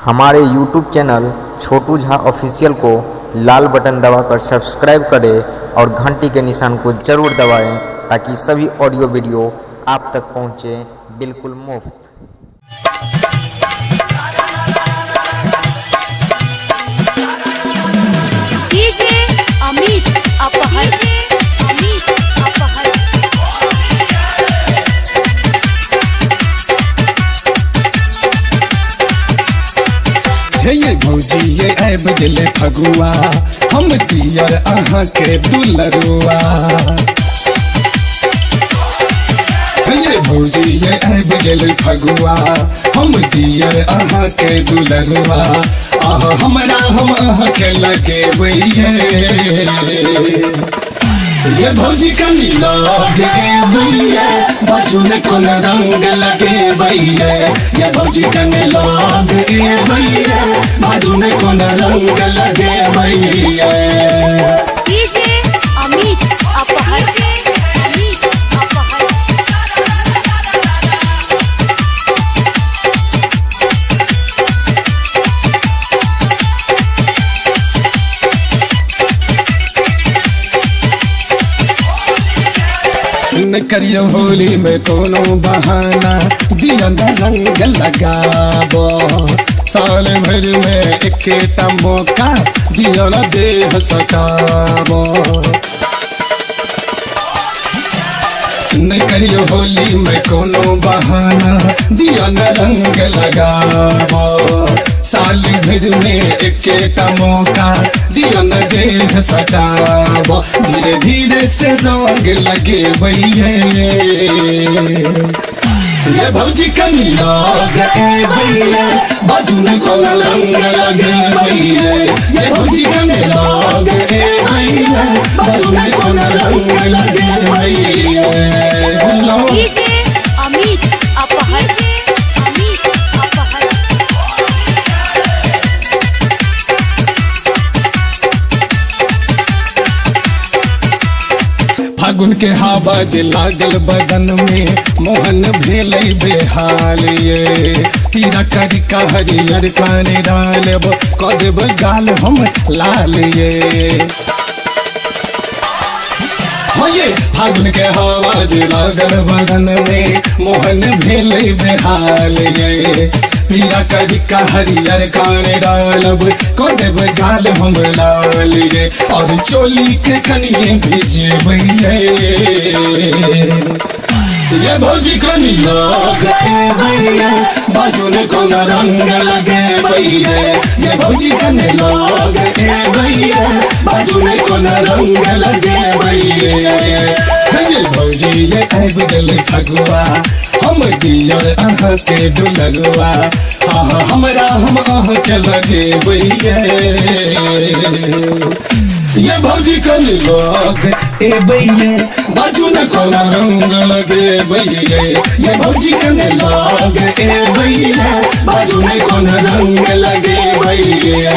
हमारे YouTube channel छोटू Jha official को लाल button दबाकर सब्सक्राइब करें और घंटी के निशान को ज़रूर दबाएं ताकि सभी ऑडियो वीडियो आप तक पहुंचे बिल्कुल मुफ्त। अमित अपहर ये भौजी ये ऐब दिले फगुआ हम दियर अहाँ के दुलरुआ। ये भौजी ये ऐब दिले फगुआ हम दियर अहाँ के दुलरुआ। हमरा हम अहाँ के लगे ये भौजी कनी लगे भैया बाजू में कौन रंग लगे भैया। ये भौजी कनी लगे भैया बाजू में कौन रंग लगे भैया। अमित अपहर न करियो होली में कोनो बहाना दिया न रंग लगाबो। साल भर में एकेटा मौका दिया न देह सकाबो। न करियो होली में कोनो बहाना दिया न रंग लगाबो। साल भर में एकेटा मौका दिया न देह सटाबो। धीरे धीरे से रंग लगे भैया। ये भौजी कनी लगे भैया बाजू में कौन रंग लगे भैया। ये भौजी कनी लगे भैया बाजू में कौन रंग लगे भैया। अमित अपहर फागुन के हवा जे लागल बदन में मोहन भेलै बेहाल ये। तीरा करी का हरियर काने डालब कदेब गाल हम लाल ये। ये फागुन के हवा जे लागल बदन में मोहन भेलै बेहाल ये। पीला करी का हरियर काने डालब कदेब गाल हम लाल ये। और चोली के कनिए भीजे भैया। ये भौजी कनी लगे भैया बाजू में कौन रंग लगे भैया। ये भौजी कनी लगे भैया बाजू में कौन रंग लगे भैया। ये भौजी ये ऐब दिले फगुआ हम दियर अहाँ के दुलरुआ। हमरा हम अहाँ के लगे भैया। ये भौजी कनी लगे भैया बाजू में कौन रंग लगे भैया। ये भौजी कनी लगे भैया बाजू में कौन रंग लगे भैया।